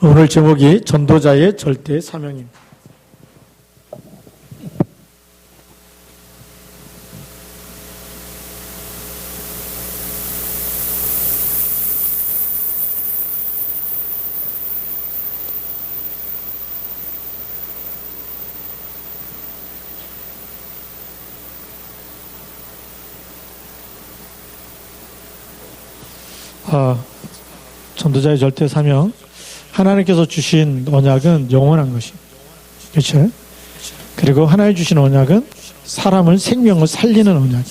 오늘 제목이 전도자의 절대 사명입니다. 전도자의 절대 사명. 하나님께서 주신 언약은 영원한 것입니다. 그렇죠? 그리고 하나님 주신 언약은 사람을 생명을 살리는 언약이에요.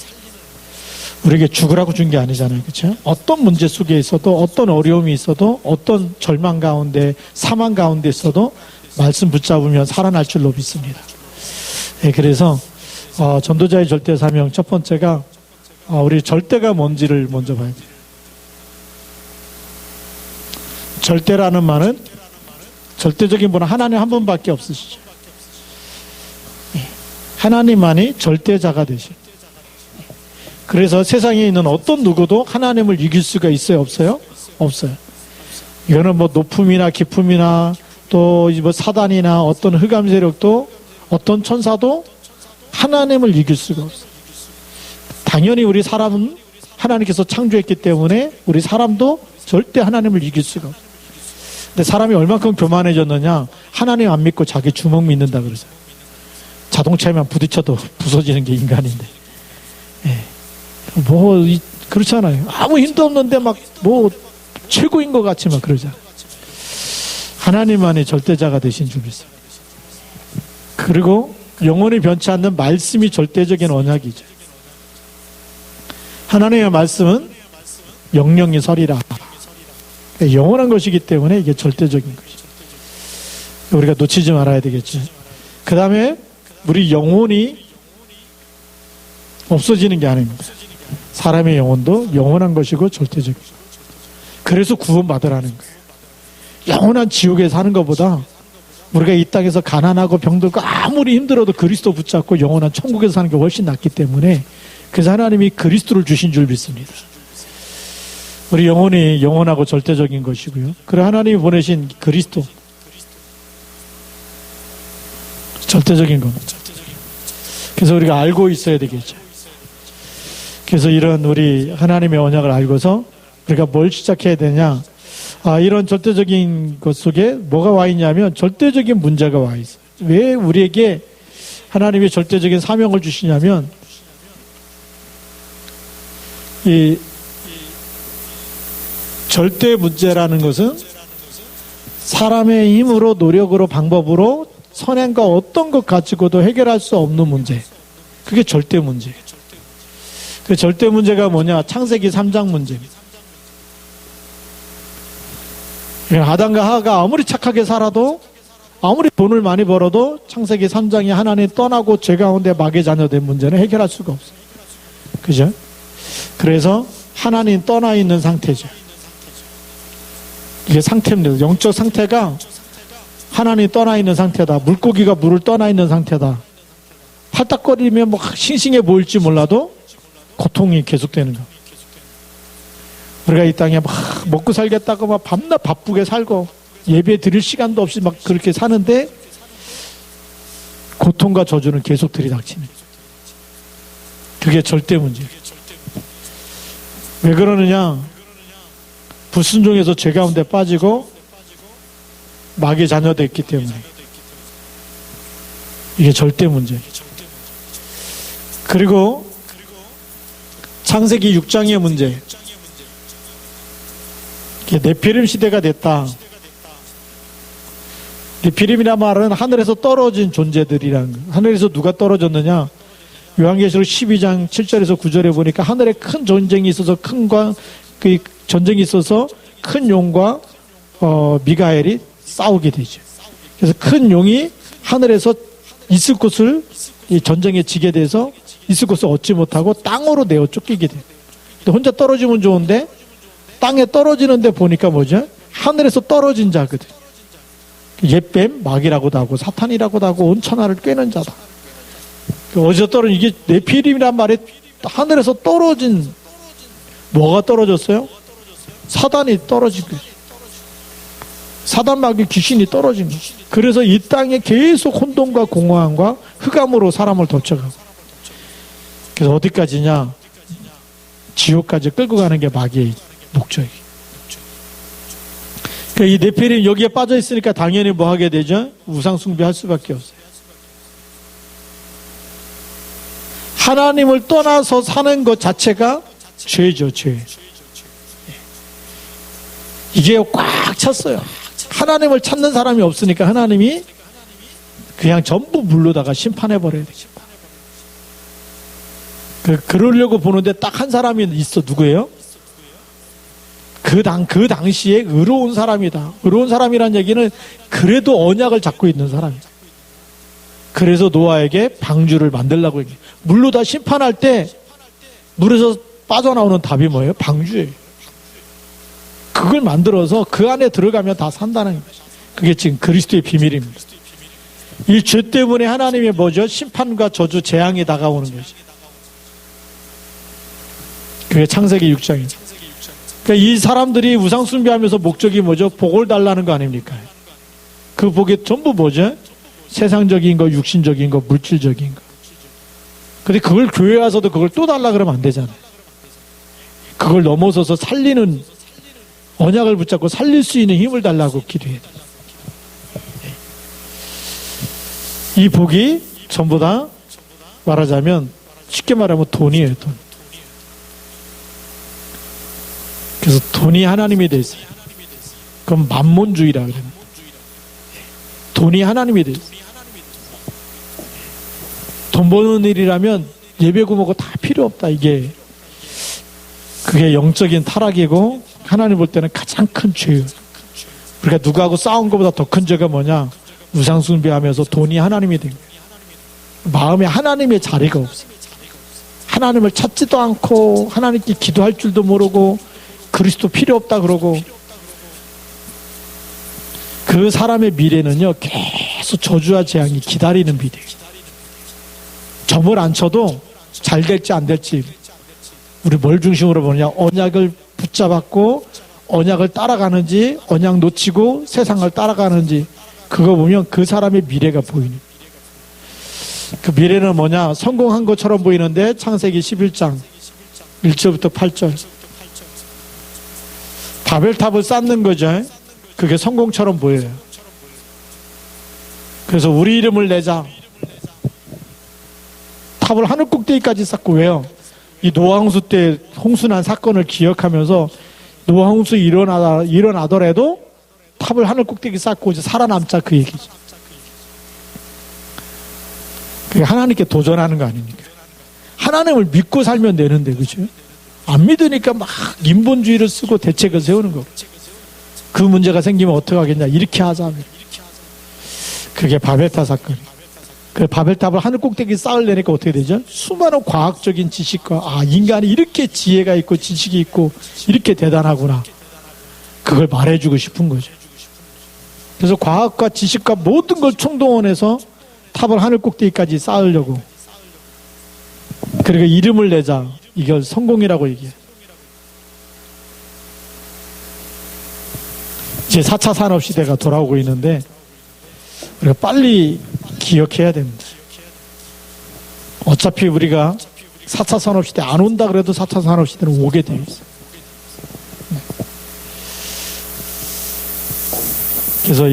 우리에게 죽으라고 준 게 아니잖아요. 그렇죠? 어떤 문제 속에 있어도, 어떤 어려움이 있어도, 어떤 절망 가운데, 사망 가운데 있어도 말씀 붙잡으면 살아날 줄로 믿습니다. 네, 그래서 전도자의 절대 사명 첫 번째가 우리 절대가 뭔지를 먼저 봐야 돼요. 절대라는 말은 절대적인 분은 하나님 한 분밖에 없으시죠. 하나님만이 절대자가 되시죠. 그래서 세상에 있는 어떤 누구도 하나님을 이길 수가 있어요? 없어요? 없어요. 이거는 뭐 높음이나 깊음이나 또 뭐 사단이나 어떤 흑암 세력도 어떤 천사도 하나님을 이길 수가 없어요. 당연히 우리 사람은 하나님께서 창조했기 때문에 우리 사람도 절대 하나님을 이길 수가 없어요. 근데 사람이 얼만큼 교만해졌느냐? 하나님 안 믿고 자기 주먹 믿는다 그러죠. 자동차에만 부딪혀도 부서지는 게 인간인데. 예. 그렇잖아요. 아무 힘도 없는데 최고인 것 같이 그러잖아요. 하나님만이 절대자가 되신 줄 믿습니다. 그리고 영원히 변치 않는 말씀이 절대적인 언약이죠. 하나님의 말씀은 영영이 서리라. 영원한 것이기 때문에 이게 절대적인 것이죠. 우리가 놓치지 말아야 되겠죠. 그 다음에 우리 영혼이 없어지는 게 아닙니다. 사람의 영혼도 영원한 것이고 절대적인 것이고. 그래서 구원받으라는 거예요. 영원한 지옥에 사는 것보다 우리가 이 땅에서 가난하고 병들고 아무리 힘들어도 그리스도 붙잡고 영원한 천국에서 사는 게 훨씬 낫기 때문에 그래서 하나님이 그리스도를 주신 줄 믿습니다. 우리 영혼이 영원하고 절대적인 것이고요. 그리고 하나님이 보내신 그리스도 절대적인 겁니다. 그래서 우리가 알고 있어야 되겠죠. 그래서 이런 우리 하나님의 언약을 알고서 우리가 뭘 시작해야 되냐? 이런 절대적인 것 속에 뭐가 와 있냐면 절대적인 문제가 와 있어요. 왜 우리에게 하나님이 절대적인 사명을 주시냐면 이 절대 문제라는 것은 사람의 힘으로 노력으로 방법으로 선행과 어떤 것 가지고도 해결할 수 없는 문제. 그게 절대 문제예요. 그 절대 문제가 뭐냐? 창세기 3장 문제입니다. 아담과 하와가 아무리 착하게 살아도 아무리 돈을 많이 벌어도 창세기 3장이 하나님 떠나고 죄 가운데 마귀의 자녀된 문제는 해결할 수가 없어요. 그죠? 그래서 하나님 떠나 있는 상태죠. 이게 상태입니다. 영적 상태가 하나님 떠나 있는 상태다. 물고기가 물을 떠나 있는 상태다. 팔딱거리면 싱싱해 보일지 몰라도 고통이 계속되는 거. 우리가 이 땅에 먹고 살겠다고 밤낮 바쁘게 살고 예배 드릴 시간도 없이 그렇게 사는데 고통과 저주는 계속 들이닥치는 거죠. 그게 절대 문제예요. 왜 그러느냐? 불순종해서 죄 가운데 빠지고 마귀의 자녀 됐기 때문에 이게 절대 문제예요. 그리고 창세기 6장의 문제. 네피림 시대가 됐다. 네피림이란 말은 하늘에서 떨어진 존재들이라는 거예요. 하늘에서 누가 떨어졌느냐? 요한계시록 12장 7절에서 9절에 보니까 하늘에 큰 전쟁이 있어서 전쟁이 있어서 큰 용과 미가엘이 싸우게 되죠. 그래서 큰 용이 하늘에서 있을 곳을 이 전쟁에 지게 돼서 있을 곳을 얻지 못하고 땅으로 내어 쫓기게 돼요. 혼자 떨어지면 좋은데 땅에 떨어지는데 보니까 뭐죠? 하늘에서 떨어진 자거든. 옛뱀, 마귀라고도 하고 사탄이라고도 하고 온 천하를 꿰는 자다. 어디서 떨어진 이게 네피림이란 말이 하늘에서 떨어진 뭐가 떨어졌어요? 사단이 떨어진 거예요. 사단 마귀 귀신이 떨어진 거예요. 그래서 이 땅에 계속 혼돈과 공허함과 흑암으로 사람을 덮쳐가고. 그래서 어디까지냐? 지옥까지 끌고 가는 게 마귀의 목적이에요. 그러니까 이 네피림 여기에 빠져 있으니까 당연히 뭐 하게 되죠? 우상 숭배할 수밖에 없어요. 하나님을 떠나서 사는 것 자체가 죄죠, 죄. 이게 꽉 찼어요. 하나님을 찾는 사람이 없으니까 하나님이 그냥 전부 물로다가 심판해버려야 돼요. 그러려고 보는데 딱 한 사람이 있어. 누구예요? 그 당시에 의로운 사람이다. 의로운 사람이란 얘기는 그래도 언약을 잡고 있는 사람이다. 그래서 노아에게 방주를 만들라고 얘기해요. 물로 다 심판할 때 물에서 빠져나오는 답이 뭐예요? 방주예요. 그걸 만들어서 그 안에 들어가면 다 산다는 거죠. 그게 지금 그리스도의 비밀입니다. 이 죄 때문에 하나님의 뭐죠? 심판과 저주, 재앙이 다가오는 거죠. 그게 창세기 6장이죠. 그러니까 이 사람들이 우상 숭배하면서 목적이 뭐죠? 복을 달라는 거 아닙니까? 그 복이 전부 뭐죠? 세상적인 거, 육신적인 거, 물질적인 거. 근데 그걸 교회 와서도 그걸 또 달라 그러면 안 되잖아요. 그걸 넘어서서 살리는, 언약을 붙잡고 살릴 수 있는 힘을 달라고 기도해야 돼요. 이 복이 전부 다 말하자면, 쉽게 말하면 돈이에요, 돈. 그래서 돈이 하나님이 돼 있어요. 그럼 만몬주의라 그래요. 돈이 하나님이 돼 있어요. 돈 버는 일이라면 예배고 뭐고 다 필요 없다. 그게 영적인 타락이고 하나님 볼 때는 가장 큰 죄예요. 그러니까 누구하고 싸운 것보다 더 큰 죄가 뭐냐? 우상 숭배하면서 돈이 하나님이 된 거예요. 마음에 하나님의 자리가 없어요. 하나님을 찾지도 않고 하나님께 기도할 줄도 모르고 그리스도 필요 없다 그러고, 그 사람의 미래는요 계속 저주와 재앙이 기다리는 미래예요. 점을 안 쳐도 잘 될지 안 될지 우리 뭘 중심으로 보느냐? 언약을 붙잡았고 언약을 따라가는지, 언약 놓치고 세상을 따라가는지, 그거 보면 그 사람의 미래가 보이는. 그 미래는 뭐냐? 성공한 것처럼 보이는데 창세기 11장 1절부터 8절 바벨탑을 쌓는 거죠. 그게 성공처럼 보여요. 그래서 우리 이름을 내자. 탑을 하늘 꼭대기까지 쌓고. 왜요? 이 노아홍수 때 홍수난 사건을 기억하면서 노아홍수 일어나더라도 탑을 하늘 꼭대기 쌓고 이제 살아남자, 그 얘기죠. 그게 하나님께 도전하는 거 아닙니까? 하나님을 믿고 살면 되는데, 그죠? 안 믿으니까 막 인본주의를 쓰고 대책을 세우는 거. 그 문제가 생기면 어떻게 하겠냐? 이렇게 하자. 그게 바벨탑 사건. 그 바벨탑을 하늘 꼭대기 쌓으려니까 어떻게 되죠? 수많은 과학적인 지식과, 인간이 이렇게 지혜가 있고 지식이 있고 이렇게 대단하구나. 그걸 말해주고 싶은 거죠. 그래서 과학과 지식과 모든 걸 총동원해서 탑을 하늘 꼭대기까지 쌓으려고. 그리고 이름을 내자. 이걸 성공이라고 얘기해요. 이제 4차 산업시대가 돌아오고 있는데 우리가 빨리 기억해야 됩니다. 어차피 우리가 4차 산업시대 안 온다 그래도 4차 산업시대는 오게 되어 있어요. 그래서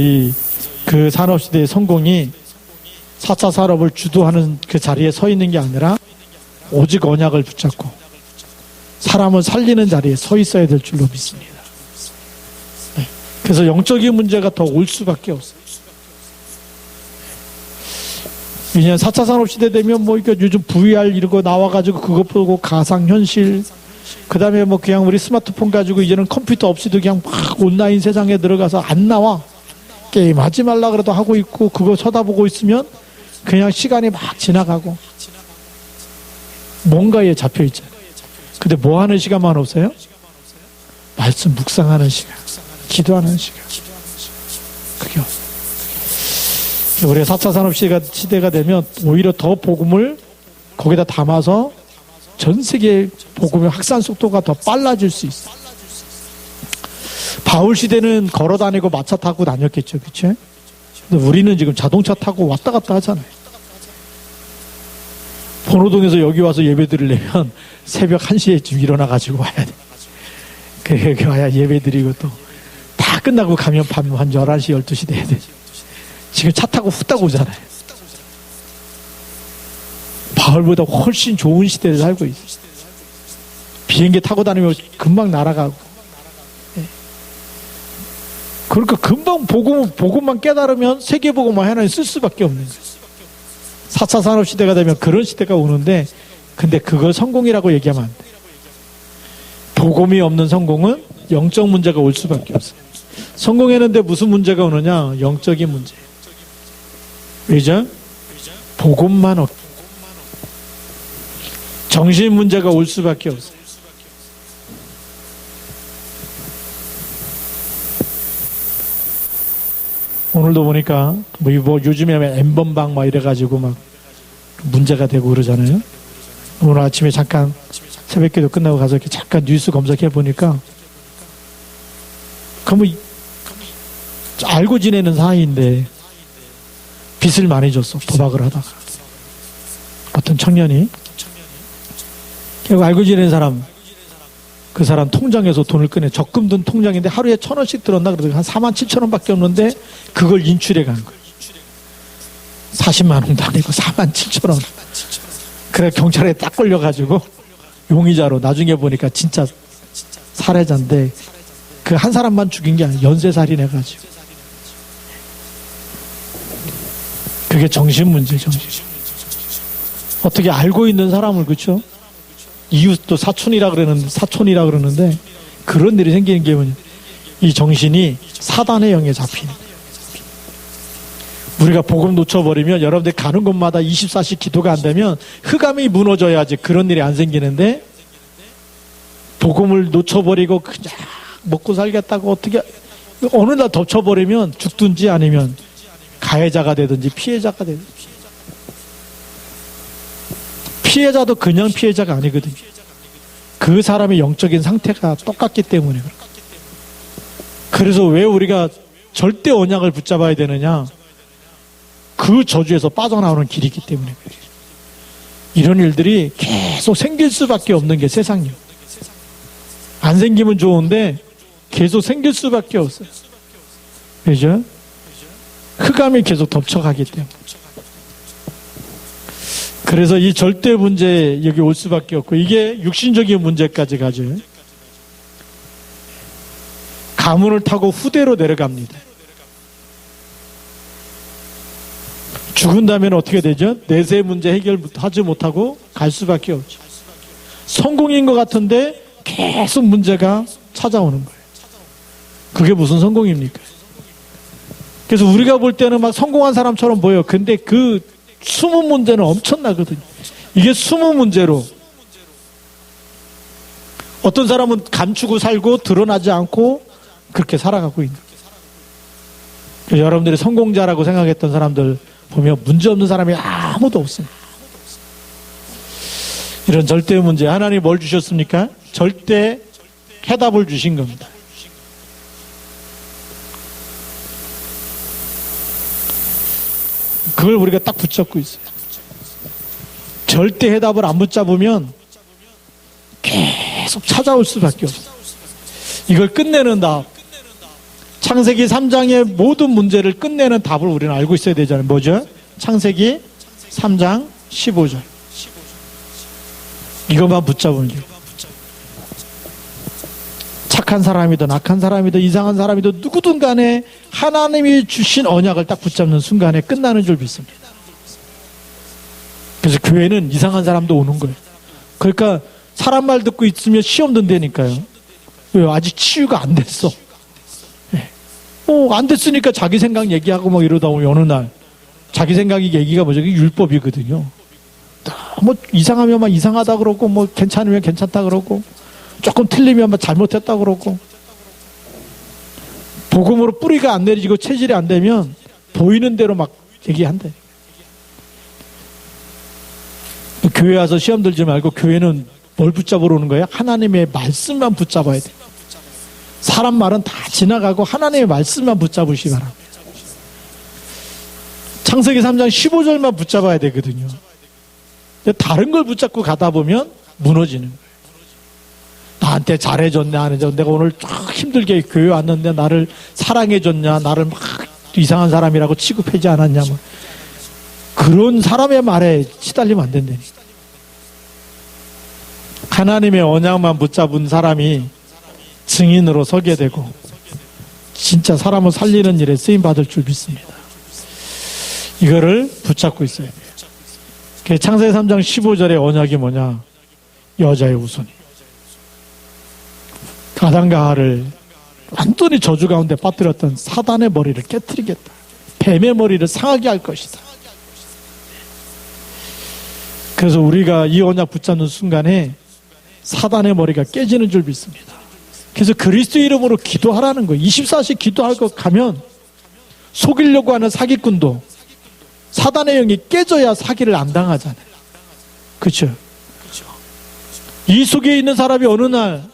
그 산업시대의 성공이 4차 산업을 주도하는 그 자리에 서 있는 게 아니라 오직 언약을 붙잡고 사람을 살리는 자리에 서 있어야 될 줄로 믿습니다. 그래서 영적인 문제가 더 올 수밖에 없어요. 왜냐하면 4차 산업시대 되면 요즘 VR 이런 거 나와가지고 그거 보고 가상현실, 그 다음에 그냥 우리 스마트폰 가지고 이제는 컴퓨터 없이도 그냥 막 온라인 세상에 들어가서 안 나와. 게임 하지 말라 그래도 하고 있고, 그거 쳐다보고 있으면 그냥 시간이 막 지나가고 뭔가에 잡혀 있잖아요. 근데 뭐 하는 시간만 없어요? 말씀 묵상하는 시간, 기도하는 시간. 그게 없어요. 우리 4차 산업시대가 되면 오히려 더 복음을 거기다 담아서 전 세계 복음의 확산 속도가 더 빨라질 수 있어요. 바울 시대는 걸어 다니고 마차 타고 다녔겠죠. 그쵸? 근데 우리는 지금 자동차 타고 왔다 갔다 하잖아요. 번호동에서 여기 와서 예배 드리려면 새벽 1시에쯤 일어나가지고 와야 돼. 그래, 여기 와야 예배 드리고 또 다 끝나고 가면 밤 한 11시, 12시 돼야 돼. 지금 차 타고 후딱 오잖아요. 바울보다 훨씬 좋은 시대를 살고 있어요. 비행기 타고 다니면 금방 날아가고. 그러니까 금방 복음만 깨달으면 세계복음만 하나님 쓸 수밖에 없는 거예요. 4차 산업시대가 되면 그런 시대가 오는데, 근데 그걸 성공이라고 얘기하면 안 돼요. 복음이 없는 성공은 영적 문제가 올 수밖에 없어요. 성공했는데 무슨 문제가 오느냐? 영적인 문제. 왜죠? 복음만 없. 정신 문제가 올 수밖에 없어요. 오늘도 보니까 뭐 요즘에 엠번방 막 이래가지고 막 문제가 되고 그러잖아요. 오늘 아침에 잠깐 새벽기도 끝나고 가서 이렇게 잠깐 뉴스 검색해 보니까 그러면 알고 지내는 사이인데 빚을 많이 줬어. 도박을 하다가 어떤 청년이 결국 알고 지내는 사람, 그 사람 통장에서 돈을 꺼내. 적금 든 통장인데 하루에 1,000원씩 들었나? 그래서 한 47,000원밖에 없는데 그걸 인출해 간 거예요. 40만 원도 아니고 47,000원. 그래 경찰에 딱 걸려가지고 용의자로 나중에 보니까 진짜 살해자인데 그 한 사람만 죽인 게 아니라 연쇄살인해가지고. 그게 정신문제, 정신. 어떻게 알고 있는 사람을, 그렇죠? 이웃도 사촌이라 그러는데 그런 일이 생기는 게 뭐냐? 이 정신이 사단의 영에 잡히는. 우리가 복음 놓쳐버리면 여러분들 가는 곳마다 24시 기도가 안 되면 흑암이 무너져야지 그런 일이 안 생기는데, 복음을 놓쳐버리고 그냥 먹고 살겠다고 어떻게 어느 날 덮쳐버리면 죽든지 아니면 가해자가 되든지 피해자가 되든지. 피해자도 그냥 피해자가 아니거든요. 그 사람의 영적인 상태가 똑같기 때문에. 그래서 왜 우리가 절대 언약을 붙잡아야 되느냐? 그 저주에서 빠져나오는 길이기 때문에. 이런 일들이 계속 생길 수밖에 없는 게 세상이에요. 안 생기면 좋은데 계속 생길 수밖에 없어요. 그죠? 흑암이 계속 덮쳐가기 때문에. 그래서 이 절대 문제 여기 올 수밖에 없고, 이게 육신적인 문제까지 가져요. 가문을 타고 후대로 내려갑니다. 죽은 다음에 어떻게 되죠? 내세 문제 해결하지 못하고 갈 수밖에 없죠. 성공인 것 같은데 계속 문제가 찾아오는 거예요. 그게 무슨 성공입니까? 그래서 우리가 볼 때는 막 성공한 사람처럼 보여요. 근데 그 숨은 문제는 엄청나거든요. 이게 숨은 문제로 어떤 사람은 감추고 살고 드러나지 않고 그렇게 살아가고 있는 거예요. 여러분들이 성공자라고 생각했던 사람들 보면 문제없는 사람이 아무도 없습니다. 이런 절대 문제, 하나님이 뭘 주셨습니까? 절대 해답을 주신 겁니다. 그걸 우리가 딱 붙잡고 있어요. 절대 해답을 안 붙잡으면 계속 찾아올 수밖에 없어요. 이걸 끝내는 답. 창세기 3장의 모든 문제를 끝내는 답을 우리는 알고 있어야 되잖아요. 뭐죠? 창세기 3장 15절. 이것만 붙잡으면 돼요. 착한 사람이든 악한 사람이든 이상한 사람이든 누구든 간에 하나님이 주신 언약을 딱 붙잡는 순간에 끝나는 줄 믿습니다. 그래서 교회는 이상한 사람도 오는 거예요. 그러니까 사람 말 듣고 있으면 시험 든다니까요. 왜? 아직 치유가 안 됐어. 안 됐으니까 자기 생각 얘기하고 막 이러다 보면 어느 날 자기 생각이 얘기가 뭐죠? 이게 율법이거든요. 뭐 이상하면 막 이상하다 그러고 뭐 괜찮으면 괜찮다 그러고 조금 틀리면 막 잘못했다 그러고, 복음으로 뿌리가 안 내리고 체질이 안 되면 보이는 대로 막 얘기한대. 교회 와서 시험 들지 말고 교회는 뭘 붙잡으러 오는 거예요? 하나님의 말씀만 붙잡아야 돼. 사람 말은 다 지나가고 하나님의 말씀만 붙잡으시기 바랍니다. 창세기 3장 15절만 붙잡아야 되거든요. 다른 걸 붙잡고 가다 보면 무너지는 거예요. 나한테 잘해줬냐 안 해줬냐, 내가 오늘 쫙 힘들게 교회 왔는데 나를 사랑해줬냐, 나를 막 이상한 사람이라고 취급하지 않았냐, 뭐. 그런 사람의 말에 시달리면 안 된다니. 하나님의 언약만 붙잡은 사람이 증인으로 서게 되고 진짜 사람을 살리는 일에 쓰임받을 줄 믿습니다. 이거를 붙잡고 있어야 돼요. 창세기 3장 15절의 언약이 뭐냐? 여자의 후손이 아담과 하와를 완전히 저주 가운데 빠뜨렸던 사단의 머리를 깨트리겠다. 뱀의 머리를 상하게 할 것이다. 그래서 우리가 이 언약 붙잡는 순간에 사단의 머리가 깨지는 줄 믿습니다. 그래서 그리스도 이름으로 기도하라는 거예요. 24시 기도할 것 가면 속이려고 하는 사기꾼도 사단의 영이 깨져야 사기를 안 당하잖아요. 그렇죠? 이 속에 있는 사람이 어느 날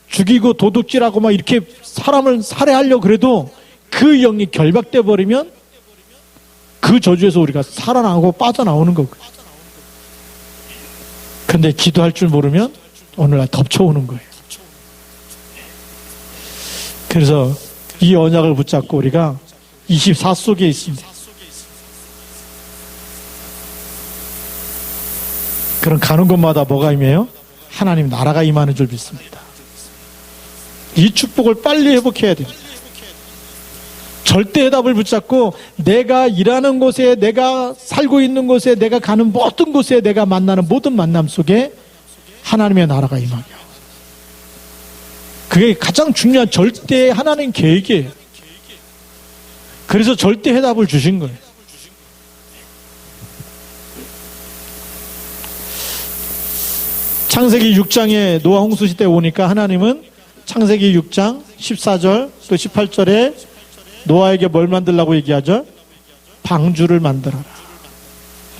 죽이고 도둑질하고 막 이렇게 사람을 살해하려고 그래도 그 영이 결박돼 버리면 그 저주에서 우리가 살아나고 빠져나오는 거고요. 근데 기도할 줄 모르면 오늘날 덮쳐오는 거예요. 그래서 이 언약을 붙잡고 우리가 24 속에 있습니다. 그런 가는 곳마다 뭐가 임해요? 하나님 나라가 임하는 줄 믿습니다. 이 축복을 빨리 회복해야 돼요. 절대 해답을 붙잡고 내가 일하는 곳에, 내가 살고 있는 곳에, 내가 가는 모든 곳에, 내가 만나는 모든 만남 속에 하나님의 나라가 임하게 하고, 그게 가장 중요한 절대 하나님 계획이에요. 그래서 절대 해답을 주신 거예요. 창세기 6장에 노아 홍수 시대에 오니까 하나님은 창세기 6장 14절 또 18절에 노아에게 뭘 만들라고 얘기하죠? 방주를 만들어라.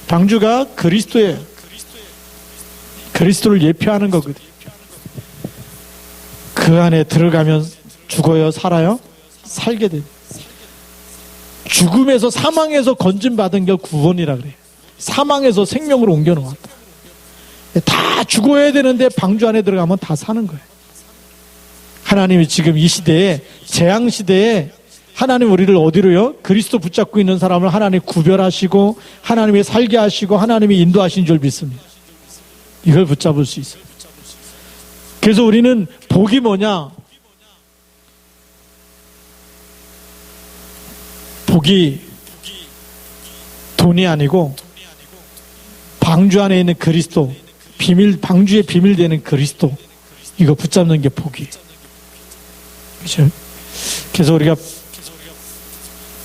방주가 그리스도예요. 그리스도를 예표하는 거거든요. 그 안에 들어가면 죽어요, 살아요? 살게 돼요. 죽음에서, 사망에서 건진받은 게 구원이라 그래요. 사망에서 생명으로 옮겨 놓았다. 다 죽어야 되는데 방주 안에 들어가면 다 사는 거예요. 하나님이 지금 이 시대에, 재앙 시대에 하나님 우리를 어디로요? 그리스도 붙잡고 있는 사람을 하나님 구별하시고 하나님이 살게 하시고 하나님이 인도하신 줄 믿습니다. 이걸 붙잡을 수 있어요. 그래서 우리는 복이 뭐냐? 복이 돈이 아니고 방주 안에 있는 그리스도, 비밀, 방주의 비밀되는 그리스도, 이거 붙잡는 게 복이에요. 그렇죠? 그래서 우리가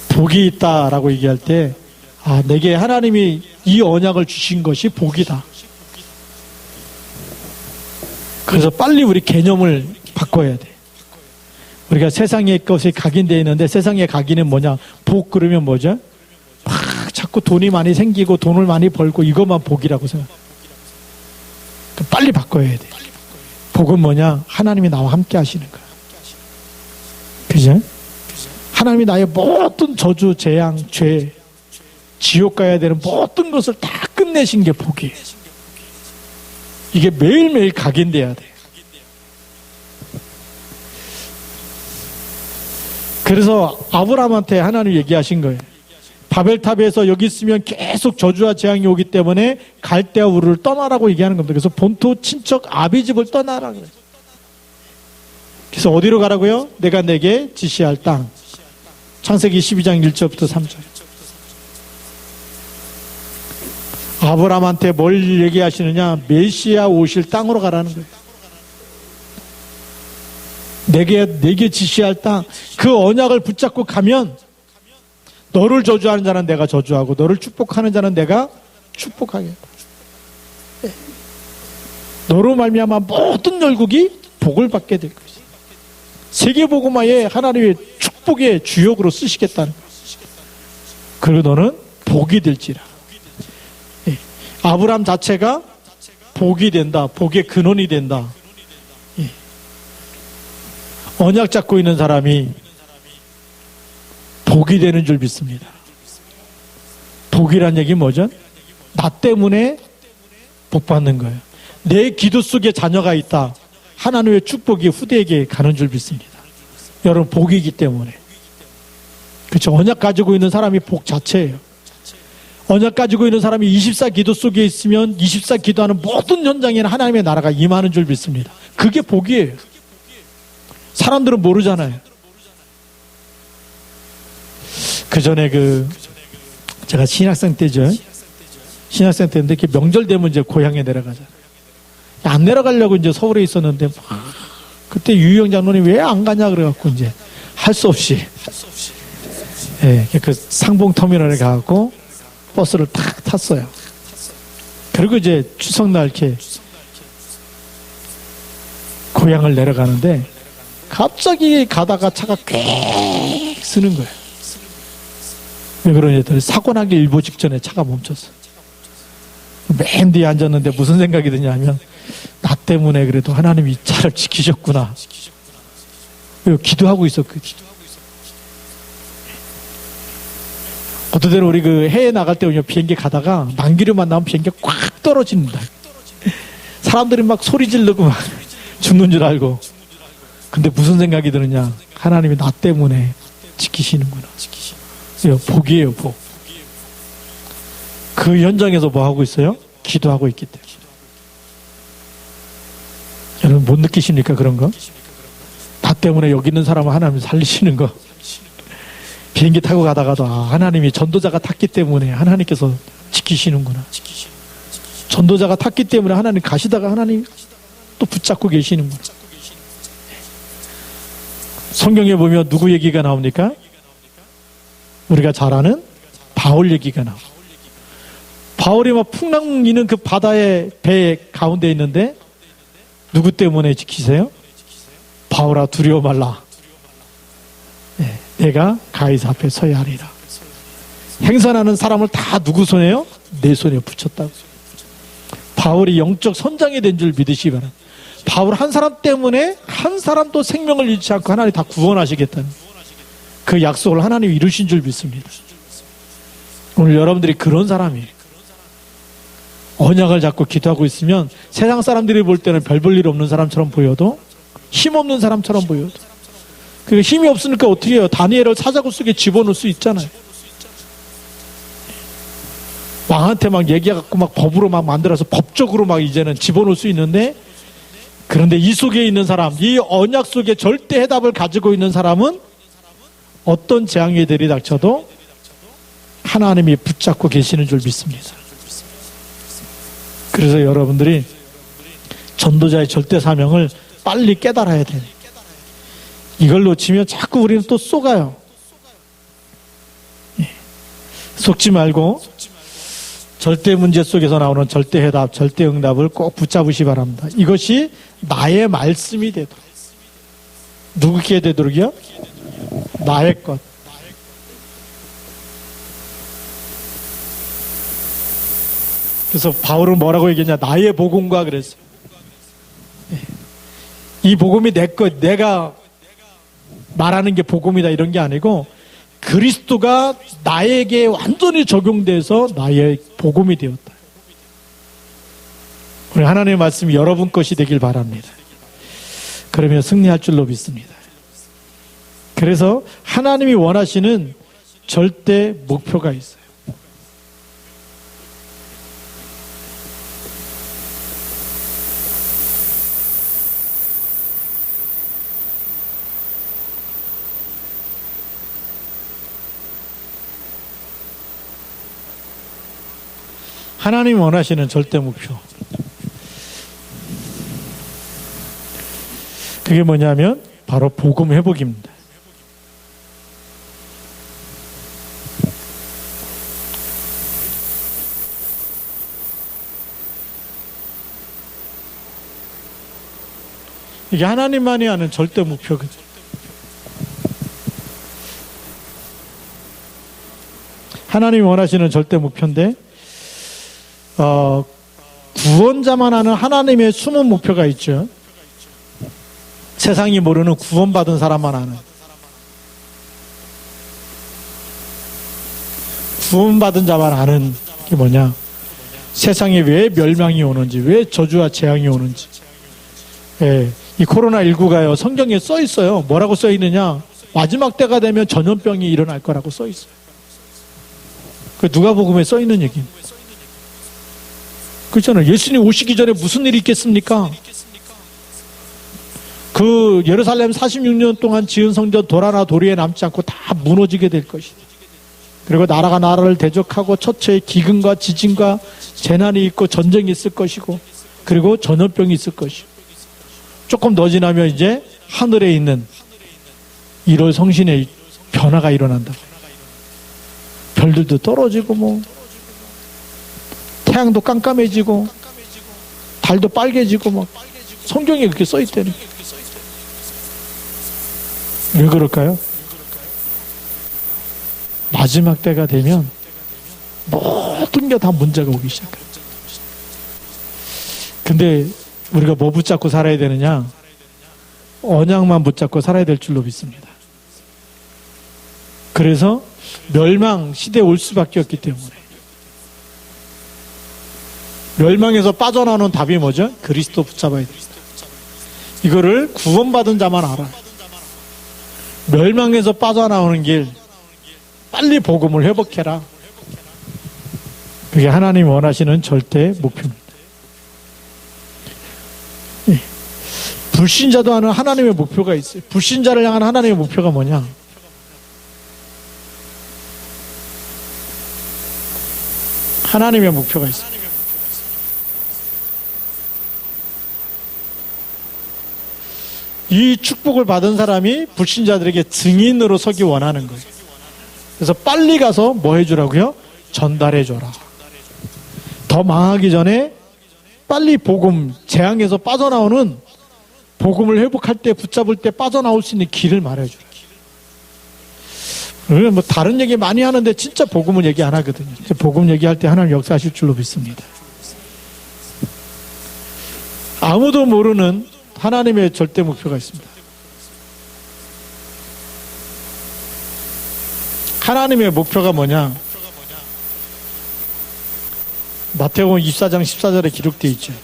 복이 있다라고 얘기할 때, 아, 내게 하나님이 이 언약을 주신 것이 복이다. 그래서 빨리 우리 개념을 바꿔야 돼. 우리가 세상의 것에 각인되어 있는데, 세상의 각인은 뭐냐? 복 그러면 뭐죠? 막 자꾸 돈이 많이 생기고 돈을 많이 벌고 이것만 복이라고 생각해. 빨리 바꿔야 돼. 복은 뭐냐? 하나님이 나와 함께 하시는 거야. 그죠? 하나님이 나의 모든 저주, 재앙, 죄, 지옥 가야 되는 모든 것을 다 끝내신 게 복이에요. 이게 매일매일 각인돼야 돼. 그래서 아브라함한테 하나님 얘기하신 거예요. 바벨탑에서 여기 있으면 계속 저주와 재앙이 오기 때문에 갈대아 우르를 떠나라고 얘기하는 겁니다. 그래서 본토 친척 아비 집을 떠나라 그래요. 그래서 어디로 가라고요? 내가 내게 지시할 땅. 창세기 12장 1절부터 3절. 아브라함한테 뭘 얘기하시느냐? 메시아 오실 땅으로 가라는 거예요. 내게 지시할 땅. 그 언약을 붙잡고 가면 너를 저주하는 자는 내가 저주하고 너를 축복하는 자는 내가 축복하겠다. 너로 말미암아 모든 열국이 복을 받게 될 것이다. 세계복음화에 하나님의 축복의 주역으로 쓰시겠다는 거예요. 그리고 너는 복이 될지라. 아브라함 자체가 복이 된다. 복의 근원이 된다. 언약 잡고 있는 사람이 복이 되는 줄 믿습니다. 복이란 얘기 뭐죠? 나 때문에 복 받는 거예요. 내 기도 속에 자녀가 있다. 하나님의 축복이 후대에게 가는 줄 믿습니다. 여러분, 복이기 때문에. 그렇죠. 언약 가지고 있는 사람이 복 자체예요. 언약 가지고 있는 사람이 24 기도 속에 있으면 24 기도하는 모든 현장에는 하나님의 나라가 임하는 줄 믿습니다. 그게 복이에요. 사람들은 모르잖아요. 그 전에 제가 신학생 때죠. 신학생 때인데 이렇게 명절 되면 이제 고향에 내려가잖아요. 안 내려가려고 이제 서울에 있었는데 그때 유희영 장로님 왜 안 가냐 그래갖고 이제 할 수 없이 예, 그 상봉터미널에 가갖고 버스를 탁 탔어요. 그리고 이제 추석날 이렇게 고향을 내려가는데 갑자기 가다가 차가 꽤 쓰는 거예요. 왜 그러냐 했더니 사고 나기 일보 직전에 차가 멈췄어. 맨 뒤에 앉았는데 무슨 생각이 드냐면 나 때문에 그래도 하나님이 차를 지키셨구나. 기도하고 있었거든. 어떤 때는 우리 해외 나갈 때 비행기 가다가 난기류만 나오면 비행기가 꽉 떨어진다. 사람들이 막 소리 지르고 막 죽는 줄 알고. 근데 무슨 생각이 드느냐. 하나님이 나 때문에 지키시는구나. 복이에요, 복. 그 현장에서 뭐 하고 있어요? 기도하고 있기 때문에. 여러분 못 느끼십니까 그런 거? 나 때문에 여기 있는 사람은 하나님 살리시는 거. 비행기 타고 가다가도 하나님이 전도자가 탔기 때문에 하나님께서 지키시는구나. 전도자가 탔기 때문에 하나님 가시다가 하나님 또 붙잡고 계시는구나. 성경에 보면 누구 얘기가 나옵니까? 우리가 잘 아는 바울 얘기가 나와. 바울이 막 풍랑이는 그 바다의 배 가운데 있는데 누구 때문에 지키세요? 바울아 두려워 말라. 네, 내가 가이사 앞에 서야 하리라. 행선하는 사람을 다 누구 손에요? 내 손에 붙였다고. 바울이 영적 선장이 된 줄 믿으시기 바랍니다. 바울 한 사람 때문에 한 사람도 생명을 잃지 않고 하나님 다 구원하시겠다는 그 약속을 하나님이 이루신 줄 믿습니다. 오늘 여러분들이 그런 사람이에요. 언약을 잡고 기도하고 있으면 세상 사람들이 볼 때는 별 볼 일 없는 사람처럼 보여도 힘없는 사람처럼 보여도 그 힘이 없으니까 어떻게 해요? 다니엘을 사자굴 속에 집어넣을 수 있잖아요. 왕한테 막 얘기해갖고 막 법으로 막 만들어서 법적으로 막 이제는 집어넣을 수 있는데 그런데 이 속에 있는 사람, 이 언약 속에 절대 해답을 가지고 있는 사람은 어떤 재앙이 들이닥쳐도 하나님이 붙잡고 계시는 줄 믿습니다. 그래서 여러분들이 전도자의 절대 사명을 빨리 깨달아야 돼요. 이걸 놓치면 자꾸 우리는 또 속아요. 속지 말고 절대 문제 속에서 나오는 절대 해답, 절대 응답을 꼭 붙잡으시 바랍니다. 이것이 나의 말씀이 되도록. 누구께 되도록이요? 나의 것. 그래서 바울은 뭐라고 얘기했냐? 나의 복음과 그랬어요. 이 복음이 내 것, 내가 말하는 게 복음이다 이런 게 아니고 그리스도가 나에게 완전히 적용돼서 나의 복음이 되었다. 우리 하나님의 말씀이 여러분 것이 되길 바랍니다. 그러면 승리할 줄로 믿습니다. 그래서 하나님이 원하시는 절대 목표가 있어요. 하나님이 원하시는 절대 목표. 그게 뭐냐면 바로 복음 회복입니다. 이게 하나님만이 아는 절대 목표거든요. 하나님이 원하시는 절대 목표인데 구원자만 아는 하나님의 숨은 목표가 있죠. 세상이 모르는 구원받은 사람만 아는, 구원받은 자만 아는 게 뭐냐? 세상에 왜 멸망이 오는지, 왜 저주와 재앙이 오는지. 예, 이 코로나19가요, 성경에 써 있어요. 뭐라고 써 있느냐? 마지막 때가 되면 전염병이 일어날 거라고 써 있어요. 그 누가복음에 써 있는 얘기입니다. 그렇잖아요. 예수님 오시기 전에 무슨 일이 있겠습니까? 그 예루살렘 46년 동안 지은 성전 돌 도리에 남지 않고 다 무너지게 될 것이다. 그리고 나라가 나라를 대적하고 처처에 기근과 지진과 재난이 있고 전쟁이 있을 것이고, 그리고 전염병이 있을 것이고, 조금 더 지나면 이제 하늘에 있는 1월 성신의 변화가 일어난다. 별들도 떨어지고, 뭐 태양도 깜깜해지고 달도 빨개지고, 막 성경에 그렇게 써 있다니. 왜 그럴까요? 마지막 때가 되면 모든 게 다 문제가 오기 시작해요. 근데 우리가 뭐 붙잡고 살아야 되느냐? 언약만 붙잡고 살아야 될 줄로 믿습니다. 그래서 멸망 시대에 올 수밖에 없기 때문에, 멸망에서 빠져나오는 답이 뭐죠? 그리스도 붙잡아야 됩니다. 이거를 구원받은 자만 알아. 멸망에서 빠져나오는 길, 빨리 복음을 회복해라. 그게 하나님이 원하시는 절대 목표입니다. 불신자도 하는 하나님의 목표가 있어요. 불신자를 향한 하나님의 목표가 뭐냐? 하나님의 목표가 있어요. 이 축복을 받은 사람이 불신자들에게 증인으로 서기 원하는 거예요. 그래서 빨리 가서 뭐 해주라고요? 전달해줘라. 더 망하기 전에 빨리 복음, 재앙에서 빠져나오는, 복음을 회복할 때, 붙잡을 때 빠져나올 수 있는 길을 말해줘라. 뭐 다른 얘기 많이 하는데 진짜 복음은 얘기 안 하거든요. 복음 얘기할 때 하나님 역사하실 줄로 믿습니다. 아무도 모르는 하나님의 절대 목표가 있습니다. 하나님의 목표가 뭐냐? 마태복음 24장 14절에 기록되어 있죠.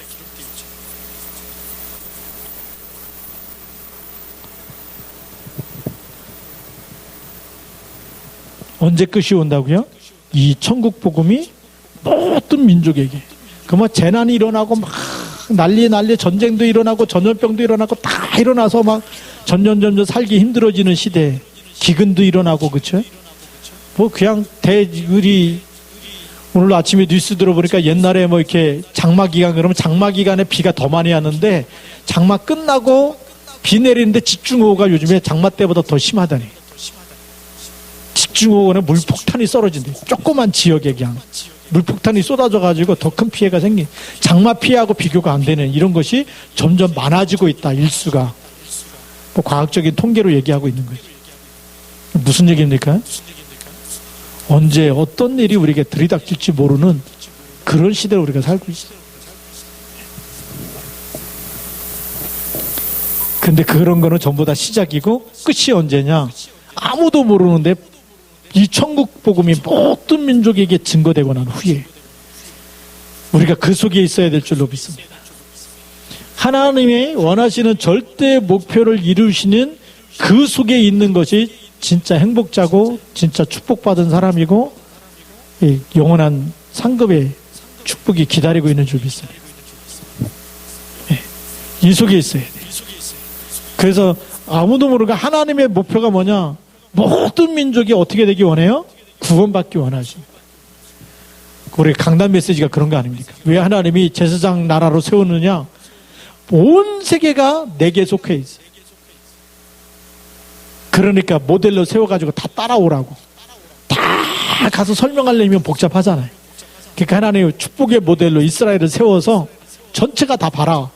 언제 끝이 온다고요? 이 천국 복음이 모든 민족에게, 그 뭐 재난이 일어나고 막 난리 전쟁도 일어나고 전염병도 일어나고 다 일어나서 막 점점 살기 힘들어지는 시대에 기근도 일어나고, 그쵸? 뭐 그냥 우리 오늘 아침에 뉴스 들어보니까 옛날에 뭐 이렇게 장마 기간 그러면 장마 기간에 비가 더 많이 왔는데 장마 끝나고 비 내리는데 집중호우가 요즘에 장마 때보다 더 심하다니. 집중호우는 물폭탄이 쏟아진대. 조그만 지역에 그냥 물폭탄이 쏟아져가지고 더 큰 피해가 생긴, 장마 피해하고 비교가 안 되는 이런 것이 점점 많아지고 있다. 일수가 뭐 과학적인 통계로 얘기하고 있는 거죠. 무슨 얘기입니까? 언제 어떤 일이 우리에게 들이닥칠지 모르는 그런 시대를 우리가 살고 있어요. 근데 그런 거는 전부 다 시작이고 끝이 언제냐? 아무도 모르는데 이 천국 복음이 모든 민족에게 증거되고 난 후에 우리가 그 속에 있어야 될 줄로 믿습니다. 하나님이 원하시는 절대 목표를 이루시는 그 속에 있는 것이 진짜 행복자고 진짜 축복받은 사람이고 영원한 상급의 축복이 기다리고 있는 줄 믿습니다. 이 속에 있어야 돼요. 그래서 아무도 모르게 하나님의 목표가 뭐냐? 모든 민족이 어떻게 되기 원해요? 구원받기 원하십니다. 우리 강단 메시지가 그런 거 아닙니까? 왜 하나님이 제사장 나라로 세우느냐? 온 세계가 내게 속해 있어요. 그러니까 모델로 세워가지고 다 따라오라고. 다 가서 설명하려면 복잡하잖아요. 그러니까 하나님의 축복의 모델로 이스라엘을 세워서 전체가 다 봐라.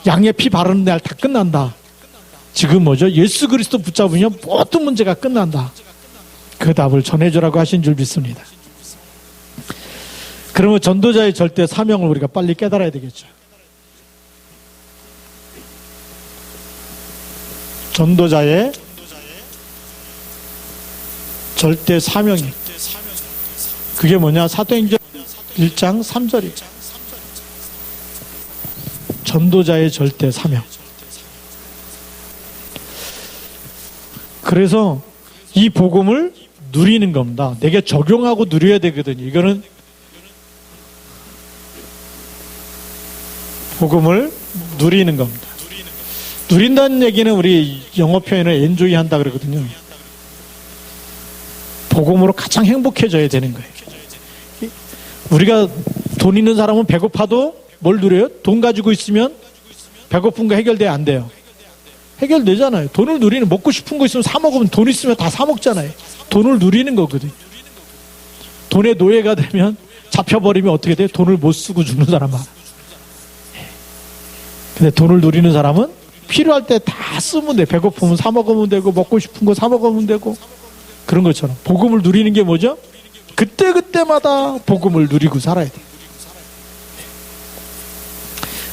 양의 피 바르는 날 다 끝난다. 지금 뭐죠? 예수 그리스도 붙잡으면 모든 문제가 끝난다. 그 답을 전해주라고 하신 줄 믿습니다. 그러면 전도자의 절대 사명을 우리가 빨리 깨달아야 되겠죠. 전도자의 절대 사명이. 그게 뭐냐? 사도행전 1장 3절이죠. 전도자의 절대 사명. 그래서 이 복음을 누리는 겁니다. 내게 적용하고 누려야 되거든요. 이거는 복음을 누리는 겁니다. 누린다는 얘기는 우리 영어 표현을 엔조이 한다 그러거든요. 복음으로 가장 행복해져야 되는 거예요. 우리가 돈 있는 사람은 배고파도 뭘 누려요? 돈 가지고 있으면 배고픈 거 해결돼야 안 돼요. 해결되잖아요. 돈을 누리는, 먹고 싶은 거 있으면 사 먹으면 돈 있으면 다 사 먹잖아요. 돈을 누리는 거거든요. 돈의 노예가 되면 잡혀버리면 어떻게 돼요? 돈을 못 쓰고 죽는 사람 많아. 근데 돈을 누리는 사람은 필요할 때 다 쓰면 돼. 배고프면 사 먹으면 되고, 먹고 싶은 거 사 먹으면 되고, 그런 것처럼 복음을 누리는 게 뭐죠? 그때그때마다 복음을 누리고 살아야 돼.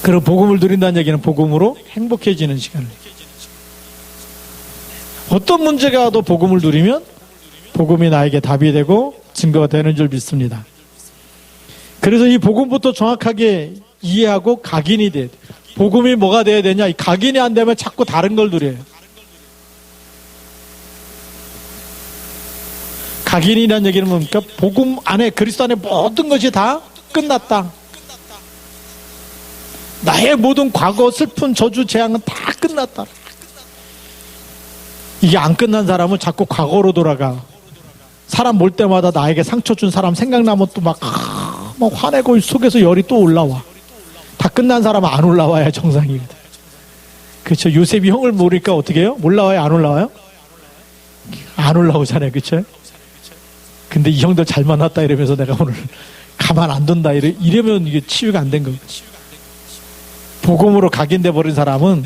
그럼 복음을 누린다는 얘기는 복음으로 행복해지는 시간을. 어떤 문제가 와도 복음을 누리면 복음이 나에게 답이 되고 증거가 되는 줄 믿습니다. 그래서 이 복음부터 정확하게 이해하고 각인이 돼야 돼. 복음이 뭐가 돼야 되냐? 이 각인이 안 되면 자꾸 다른 걸 누려요. 각인이라는 얘기는 뭡니까? 복음 안에, 그리스도 안에 모든 것이 다 끝났다. 나의 모든 과거, 슬픈, 저주, 재앙은 다 끝났다. 이게 안 끝난 사람은 자꾸 과거로 돌아가. 사람 볼 때마다 나에게 상처 준 사람 생각나면 또 막 화내고 속에서 열이 또 올라와. 다 끝난 사람은 안 올라와야 정상이거든. 그렇죠? 요셉이 형을 모르니까 어떻게 해요? 올라와요? 안 올라와요? 안 올라오잖아요. 그렇죠? 근데 이 형들 잘 만났다 이러면서 내가 오늘 가만 안 둔다 이러면 이게 치유가 안 된 거거든요. 복음으로 각인돼 버린 사람은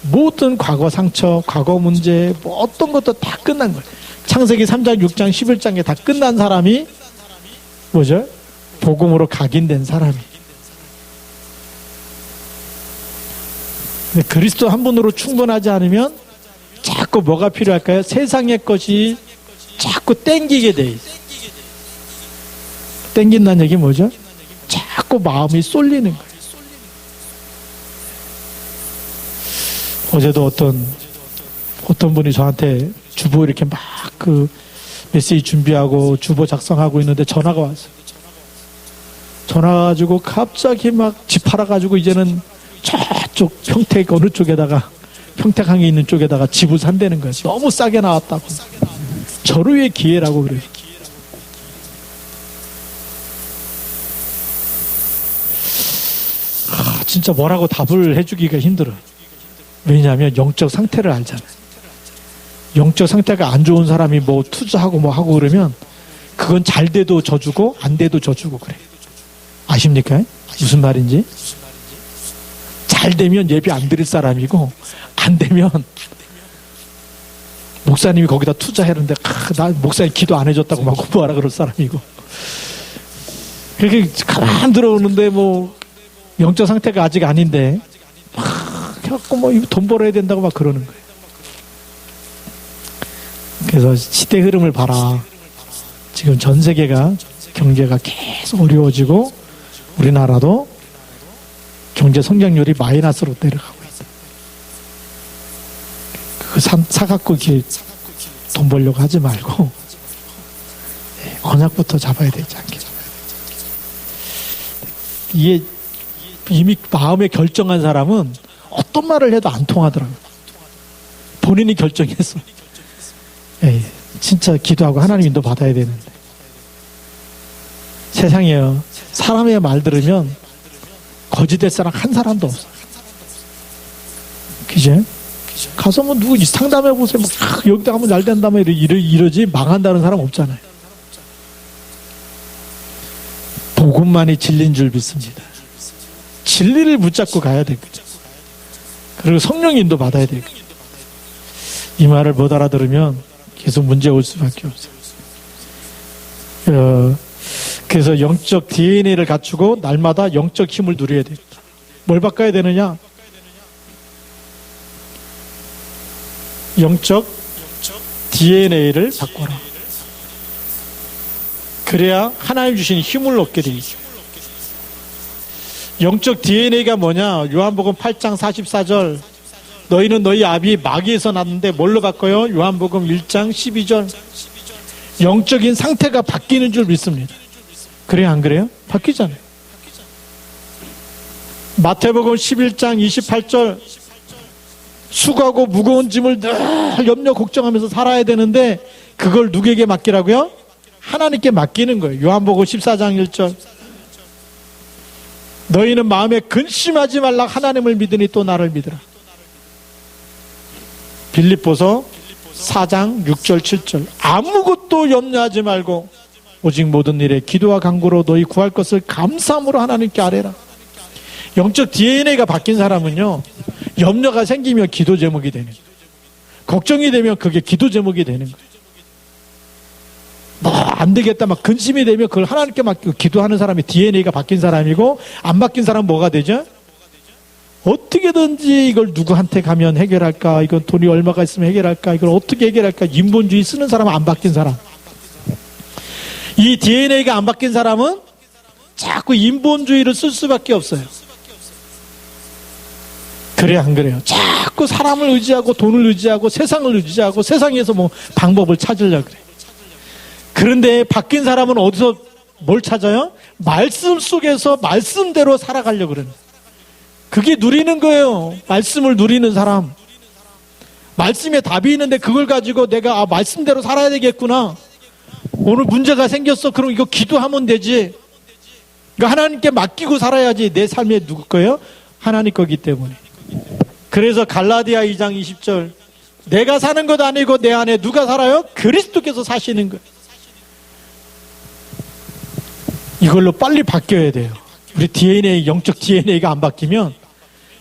모든 과거 상처, 과거 문제, 뭐 어떤 것도 다 끝난 거예요. 창세기 3장, 6장, 11장에 다 끝난 사람이 뭐죠? 복음으로 각인된 사람이. 근데 그리스도 한 분으로 충분하지 않으면 자꾸 뭐가 필요할까요? 세상의 것이 자꾸 땡기게 돼 있어요. 땡긴다는 얘기 뭐죠? 자꾸 마음이 쏠리는 거예요. 어제도 어떤 분이 저한테 주보 이렇게 막 그 메시지 준비하고 주보 작성하고 있는데 전화가 왔어요. 전화 가지고 갑자기 막 집 팔아가지고 이제는 저쪽 평택 어느 쪽에다가 평택항에 있는 쪽에다가 집을 산다는 거예요. 너무 싸게 나왔다고. 절호의 기회라고 그래요. 진짜 뭐라고 답을 해주기가 힘들어요. 왜냐하면 영적 상태를 알잖아요. 영적 상태가 안 좋은 사람이 뭐 투자하고 뭐 하고 그러면 그건 잘 돼도 져주고 안 돼도 져주고 그래. 아십니까? 무슨 말인지? 잘 되면 예배 안 드릴 사람이고 안 되면 목사님이 거기다 투자했는데 나 목사님 기도 안 해줬다고 막 공부하라 그럴 사람이고 그렇게 가만 들어오는데 뭐 영적 상태가 아직 아닌데 막 해갖고 뭐 돈 벌어야 된다고 막 그러는 거예요. 그래서 시대 흐름을 봐라. 지금 전 세계가 경제가 계속 어려워지고 우리나라도 경제 성장률이 마이너스로 내려가고 있다. 그거 사갖고 이렇게 돈 벌려고 하지 말고 언약부터 잡아야 되지 않겠냐. 이게 이미 마음에 결정한 사람은 어떤 말을 해도 안 통하더라고요. 본인이 결정했어. 진짜 기도하고 하나님 인도 받아야 되는데. 세상에요. 사람의 말 들으면 거짓될 사람 한 사람도 없어. 그죠? 가서 뭐 누구 상담해 보세요. 막 여기다 가면 잘 된다면 이러지 망한다는 사람 없잖아요. 복음만이 진리인 줄 믿습니다. 진리를 붙잡고 가야 되거든요. 그리고 성령 인도 받아야 되거든요. 이 말을 못 알아들으면 계속 문제 올 수밖에 없어요. 그래서 영적 DNA를 갖추고 날마다 영적 힘을 누려야 됩니다. 뭘 바꿔야 되느냐? 영적 DNA를 바꿔라. 그래야 하나님 주신 힘을 얻게 돼 있어요. 영적 DNA가 뭐냐? 요한복음 8장 44절. 너희는 너희 아비 마귀에서 났는데 뭘로 바꿔요? 요한복음 1장 12절. 영적인 상태가 바뀌는 줄 믿습니다. 그래요, 안 그래요? 바뀌잖아요. 마태복음 11장 28절. 수고하고 무거운 짐을 늘 염려 걱정하면서 살아야 되는데 그걸 누구에게 맡기라고요? 하나님께 맡기는 거예요. 요한복음 14장 1절. 너희는 마음에 근심하지 말라. 하나님을 믿으니 또 나를 믿으라. 빌립보서 4장 6절 7절. 아무것도 염려하지 말고 오직 모든 일에 기도와 간구로 너희 구할 것을 감사함으로 하나님께 아뢰라. 영적 DNA가 바뀐 사람은요, 염려가 생기면 기도 제목이 되는 거예요. 걱정이 되면 그게 기도 제목이 되는 거예요. 뭐 안 되겠다 막 근심이 되면 그걸 하나님께 맡기고 기도하는 사람이 DNA가 바뀐 사람이고, 안 바뀐 사람은 뭐가 되죠? 어떻게든지 이걸 누구한테 가면 해결할까? 이건 돈이 얼마가 있으면 해결할까? 이걸 어떻게 해결할까? 인본주의 쓰는 사람은 안 바뀐 사람. 이 DNA가 안 바뀐 사람은 자꾸 인본주의를 쓸 수밖에 없어요. 그래요, 안 그래요? 자꾸 사람을 의지하고 돈을 의지하고 세상을 의지하고 세상에서 뭐 방법을 찾으려고 그래. 그런데 바뀐 사람은 어디서 뭘 찾아요? 말씀 속에서 말씀대로 살아가려고 그러는 거예요. 그게 누리는 거예요. 말씀을 누리는 사람. 말씀에 답이 있는데 그걸 가지고 내가 말씀대로 살아야 되겠구나. 오늘 문제가 생겼어. 그럼 이거 기도하면 되지. 그러니까 하나님께 맡기고 살아야지. 내 삶에 누구 거예요? 하나님 거기 때문에. 그래서 갈라디아 2장 20절. 내가 사는 것 아니고 내 안에 누가 살아요? 그리스도께서 사시는 거예요. 이걸로 빨리 바뀌어야 돼요. 우리 DNA, 영적 DNA가 안 바뀌면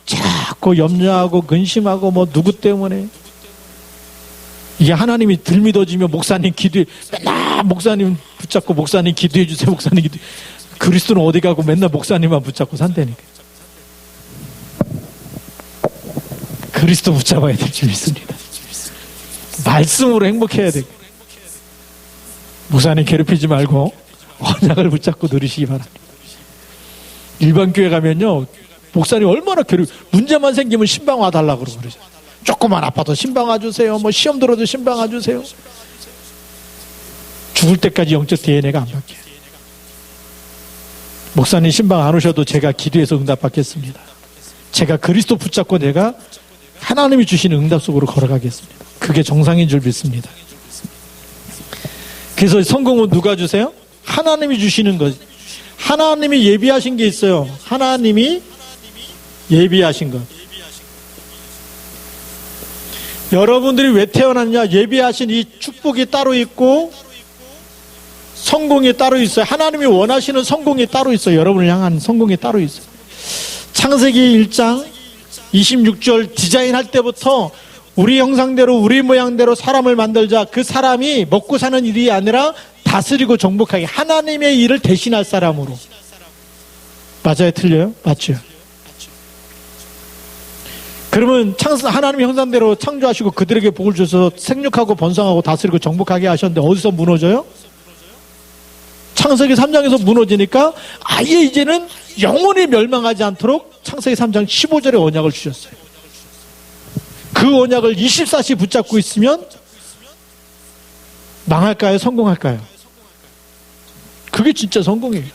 자꾸 염려하고 근심하고 뭐 누구 때문에. 이게 하나님이 덜 믿어지면 목사님 기도해, 맨날 목사님 붙잡고 목사님 기도해 주세요. 목사님 기도해. 그리스도는 어디 가고 맨날 목사님만 붙잡고 산다니까. 그리스도 붙잡아야 될 줄 믿습니다. 말씀으로 행복해야 돼. 목사님 괴롭히지 말고 언약을 붙잡고 누리시기 바랍니다. 일반 교회 가면요, 목사님 얼마나 문제만 생기면 신방 와달라고 그러죠. 조금만 아파도 신방 와주세요. 뭐 시험 들어도 신방 와주세요. 죽을 때까지 영적 DNA가 안 바뀌어요. 목사님 신방 안 오셔도 제가 기도해서 응답받겠습니다. 제가 그리스도 붙잡고 내가 하나님이 주시는 응답 속으로 걸어가겠습니다. 그게 정상인 줄 믿습니다. 그래서 성공은 누가 주세요? 하나님이 주시는 거지. 하나님이 예비하신 게 있어요. 하나님이 예비하신 것. 여러분들이 왜 태어났냐? 예비하신 이 축복이 따로 있고 성공이 따로 있어요. 하나님이 원하시는 성공이 따로 있어요. 여러분을 향한 성공이 따로 있어요. 창세기 1장 26절 디자인할 때부터 우리 형상대로 우리 모양대로 사람을 만들자. 그 사람이 먹고 사는 일이 아니라 다스리고 정복하게 하나님의 일을 대신할 사람으로. 맞아요? 틀려요? 맞죠? 그러면 하나님의 형상대로 창조하시고 그들에게 복을 주셔서 생육하고 번성하고 다스리고 정복하게 하셨는데 어디서 무너져요? 창세기 3장에서 무너지니까 아예 이제는 영원히 멸망하지 않도록 창세기 3장 15절에 언약을 주셨어요. 그 언약을 24시 붙잡고 있으면 망할까요? 성공할까요? 그게 진짜 성공이에요.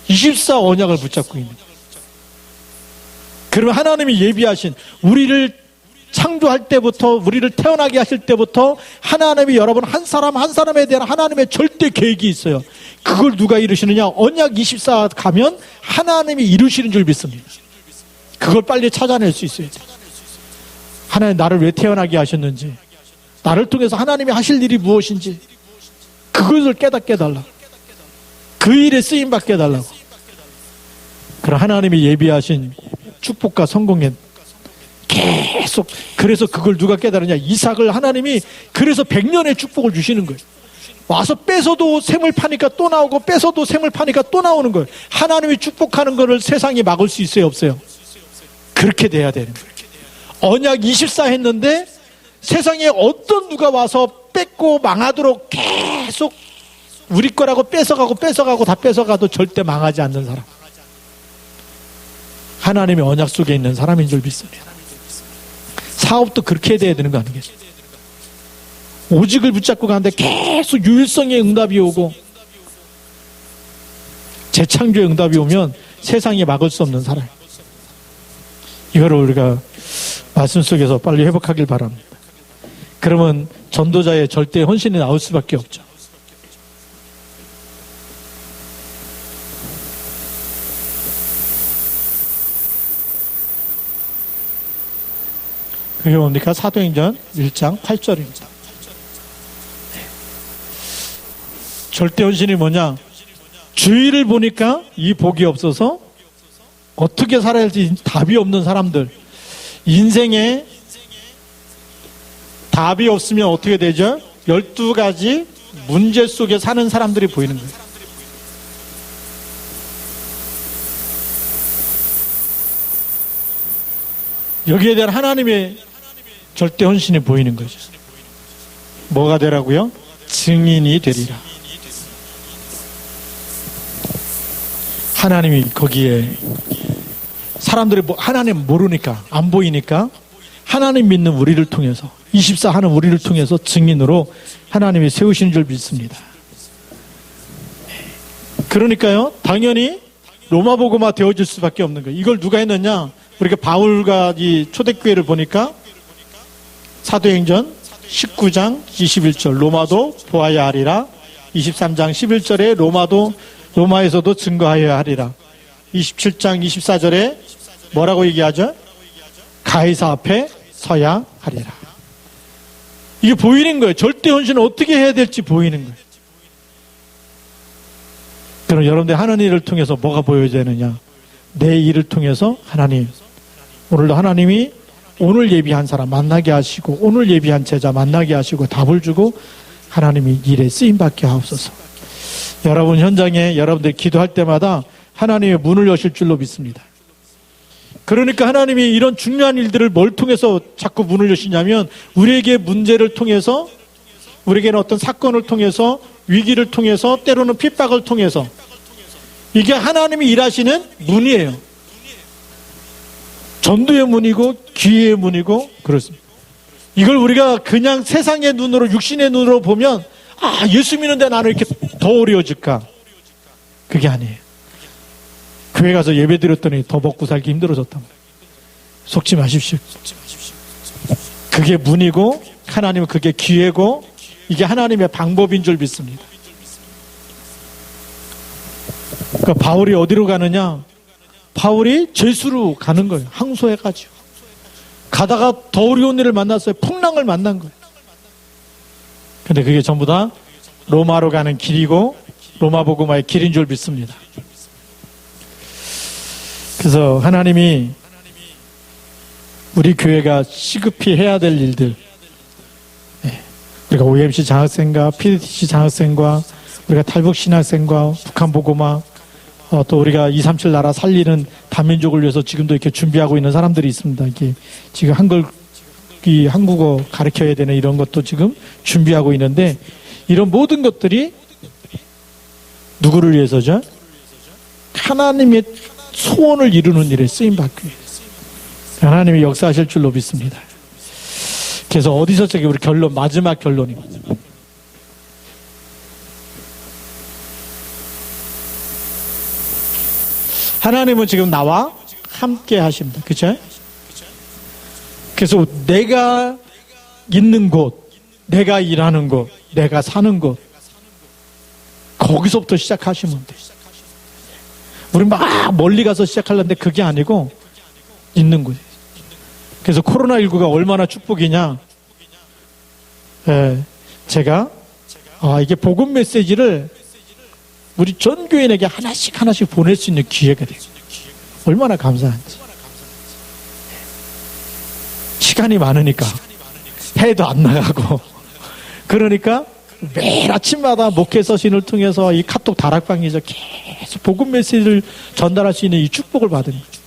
24 언약을 붙잡고 있는. 그러면 하나님이 예비하신 우리를 창조할 때부터 우리를 태어나게 하실 때부터 하나님이 여러분 한 사람 한 사람에 대한 하나님의 절대 계획이 있어요. 그걸 누가 이루시느냐? 언약 24 가면 하나님이 이루시는 줄 믿습니다. 그걸 빨리 찾아낼 수 있어야 돼요. 하나님 나를 왜 태어나게 하셨는지, 나를 통해서 하나님이 하실 일이 무엇인지 그것을 깨닫게 해달라고, 그 일에 쓰임받게 해달라고. 그럼 하나님이 예비하신 축복과 성공에 계속, 그래서 그걸 누가 깨달으냐? 이삭을 하나님이 그래서 100년의 축복을 주시는 거예요. 와서 뺏어도 샘을 파니까 또 나오고 뺏어도 샘을 파니까 또 나오는 거예요. 하나님이 축복하는 거를 세상이 막을 수 있어요? 없어요? 그렇게 돼야 되는 거예요. 언약 24 했는데 세상에 어떤 누가 와서 뺏고 망하도록 계속 우리 거라고 뺏어가고 다 뺏어가도 절대 망하지 않는 사람. 하나님의 언약 속에 있는 사람인 줄 믿습니다. 사업도 그렇게 돼야 되는 거 아니겠어요? 오직을 붙잡고 가는데 계속 유일성의 응답이 오고 재창조의 응답이 오면 세상에 막을 수 없는 사람. 이거를 우리가 말씀 속에서 빨리 회복하길 바랍니다. 그러면 전도자의 절대 헌신이 나올 수밖에 없죠. 그게 뭡니까? 사도행전 1장 8절입니다. 절대 헌신이 뭐냐? 주위를 보니까 이 복이 없어서 어떻게 살아야 할지 답이 없는 사람들, 인생에 답이 없으면 어떻게 되죠? 12가지 문제 속에 사는 사람들이 보이는 거예요. 여기에 대한 하나님의 절대 헌신이 보이는 거죠. 뭐가 되라고요? 증인이 되리라. 하나님이 거기에 사람들이 하나님 모르니까 안 보이니까 하나님 믿는 우리를 통해서 24 하는 우리를 통해서 증인으로 하나님이 세우시는 줄 믿습니다. 그러니까요, 당연히 로마복음화 되어질 수밖에 없는 거예요. 이걸 누가 했느냐? 우리가 바울과 이 초대교회를 보니까 사도행전 19장 21절 로마도 보아야 하리라. 23장 11절에 로마에서도 증거하여야 하리라. 27장 24절에 뭐라고 얘기하죠? 가이사 앞에 서야 하리라. 이게 보이는 거예요. 절대 헌신을 어떻게 해야 될지 보이는 거예요. 그럼 여러분들 하는 일을 통해서 뭐가 보여야 되느냐? 내 일을 통해서 하나님, 오늘도 하나님이 오늘 예비한 사람 만나게 하시고 오늘 예비한 제자 만나게 하시고 답을 주고 하나님이 일에 쓰임받게 하옵소서. 여러분 현장에 여러분들 기도할 때마다 하나님의 문을 여실 줄로 믿습니다. 그러니까 하나님이 이런 중요한 일들을 뭘 통해서 자꾸 문을 여시냐면 우리에게 문제를 통해서, 우리에게는 어떤 사건을 통해서, 위기를 통해서, 때로는 핍박을 통해서, 이게 하나님이 일하시는 문이에요. 전도의 문이고 기회의 문이고 그렇습니다. 이걸 우리가 그냥 세상의 눈으로, 육신의 눈으로 보면 예수 믿는데 나는 이렇게 더 어려워질까? 그게 아니에요. 교회 가서 예배 드렸더니 더 먹고 살기 힘들어졌단 말이에요. 속지 마십시오. 그게 문이고 하나님은 그게 기회고 이게 하나님의 방법인 줄 믿습니다. 그러니까 바울이 어디로 가느냐? 바울이 제수로 가는 거예요. 항소해가지고 가다가 더 어려운 일을 만났어요. 풍랑을 만난 거예요. 근데 그게 전부 다 로마로 가는 길이고 로마복음화의 길인 줄 믿습니다. 그래서 하나님이 우리 교회가 시급히 해야 될 일들, 우리가 OMC 장학생과 PDTC 장학생과 우리가 탈북신학생과 북한복음화, 또 우리가 237 나라 살리는 다민족을 위해서 지금도 이렇게 준비하고 있는 사람들이 있습니다. 이게 지금 한국어 가르쳐야 되는 이런 것도 지금 준비하고 있는데, 이런 모든 것들이 누구를 위해서죠? 하나님의 소원을 이루는 일에 쓰임받기 위해서 하나님이 역사하실 줄로 믿습니다. 그래서 어디서 저기 우리 결론, 마지막 결론입니다. 하나님은 지금 나와 함께 하십니다. 그렇죠? 그래서 내가 있는 곳, 내가 일하는 곳, 내가 사는 곳, 거기서부터 시작하시면 돼요. 우리 막 멀리 가서 시작하려는데 그게 아니고 있는 곳이에요. 그래서 코로나19가 얼마나 축복이냐. 제가 이게 복음 메시지를 우리 전 교인에게 하나씩 보낼 수 있는 기회가 돼요. 얼마나 감사한지. 시간이 많으니까 해도 안 나가고 그러니까 매일 아침마다 목회 서신을 통해서 이 카톡 다락방에서 계속 복음 메시지를 전달할 수 있는 이 축복을 받은 거죠.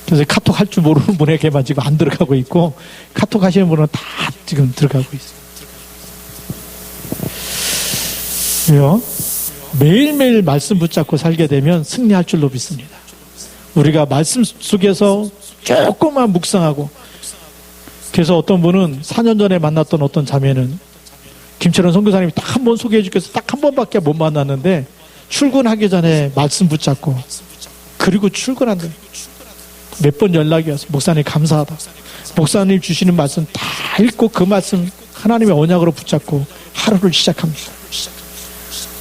그래서 카톡 할 줄 모르는 분에게만 지금 안 들어가고 있고, 카톡 하시는 분은 다 지금 들어가고 있어요. 매일매일 말씀 붙잡고 살게 되면 승리할 줄로 믿습니다. 우리가 말씀 속에서 조금만 묵상하고, 그래서 어떤 분은 4년 전에 만났던 어떤 자매는 김철원 선교사님이 딱 한 번 소개해 주께서 딱 한 번밖에 못 만났는데 출근하기 전에 말씀 붙잡고 그리고 출근한다. 몇 번 연락이 와서 목사님 감사하다. 목사님 주시는 말씀 다 읽고 그 말씀 하나님의 언약으로 붙잡고 하루를 시작합니다.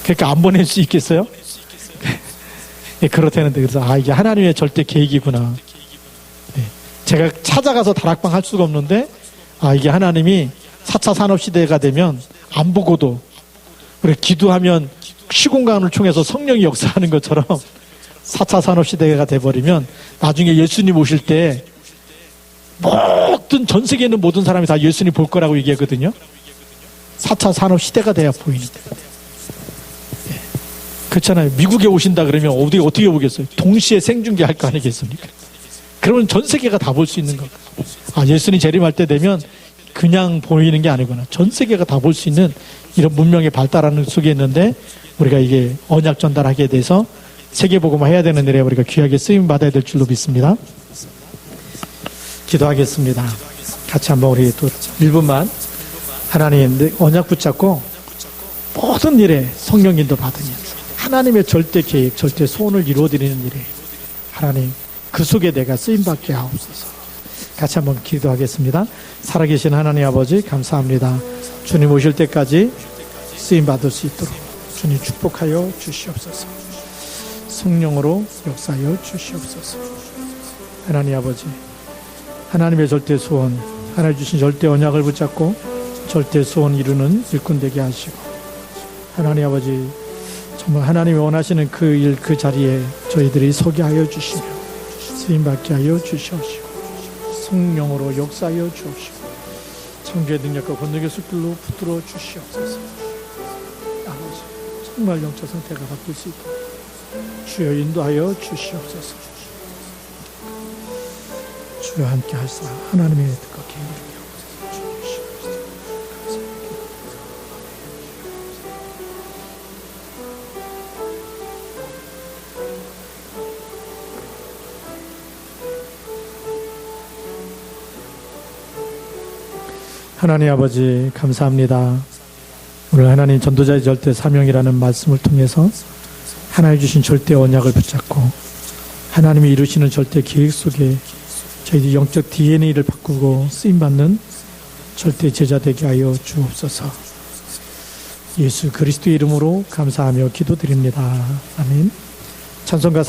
그러니까 안 보낼 수 있겠어요? 네, 그렇다는데 그래서 이게 하나님의 절대 계획이구나. 네, 제가 찾아가서 다락방 할 수가 없는데 이게 하나님이 4차 산업시대가 되면 안 보고도 우리 기도하면 시공간을 통해서 성령이 역사하는 것처럼 4차 산업시대가 돼버리면 나중에 예수님 오실 때 모든 전 세계에 있는 모든 사람이 다 예수님 볼 거라고 얘기하거든요. 4차 산업시대가 돼야 보이는 거예요. 네. 그렇잖아요. 미국에 오신다 그러면 어떻게 보겠어요? 동시에 생중계할 거 아니겠습니까? 그러면 전 세계가 다 볼 수 있는 거예요. 예수님 재림할 때 되면 그냥 보이는 게 아니구나. 전 세계가 다 볼 수 있는 이런 문명의 발달하는 속에 있는데 우리가 이게 언약 전달하게 돼서 세계복음화 해야 되는 일에 우리가 귀하게 쓰임 받아야 될 줄로 믿습니다. 기도하겠습니다. 같이 한번 우리 또 1분만 하나님 언약 붙잡고 모든 일에 성령 인도 받으면서 하나님의 절대 계획, 절대 소원을 이루어드리는 일에 하나님 그 속에 내가 쓰임받게 하옵소서. 같이 한번 기도하겠습니다. 살아계신 하나님 아버지 감사합니다. 주님 오실 때까지 쓰임받을 수 있도록 주님 축복하여 주시옵소서. 성령으로 역사하여 주시옵소서. 하나님 아버지 하나님의 절대 소원, 하나님 주신 절대 언약을 붙잡고 절대 소원 이루는 일꾼 되게 하시고 하나님 아버지 정말 하나님이 원하시는 그 일, 그 자리에 저희들이 서게 하여 주시며 쓰임받게 하여 주시옵시고 성령으로 역사하여 주옵시고 창조의 능력과 권능의 숲길로 붙들어 주시옵소서. 아버지 정말 영적 상태가 바뀔 수 있도록 주여 인도하여 주시옵소서. 주여 함께 하사 하나님의 뜻과 계획을 하나님 아버지 감사합니다. 오늘 하나님 전도자의 절대 사명이라는 말씀을 통해서 하나님 주신 절대 언약을 붙잡고 하나님이 이루시는 절대 계획 속에 저희들 영적 DNA를 바꾸고 쓰임받는 절대 제자 되게 하여 주옵소서. 예수 그리스도의 이름으로 감사하며 기도드립니다. 아멘. 찬송가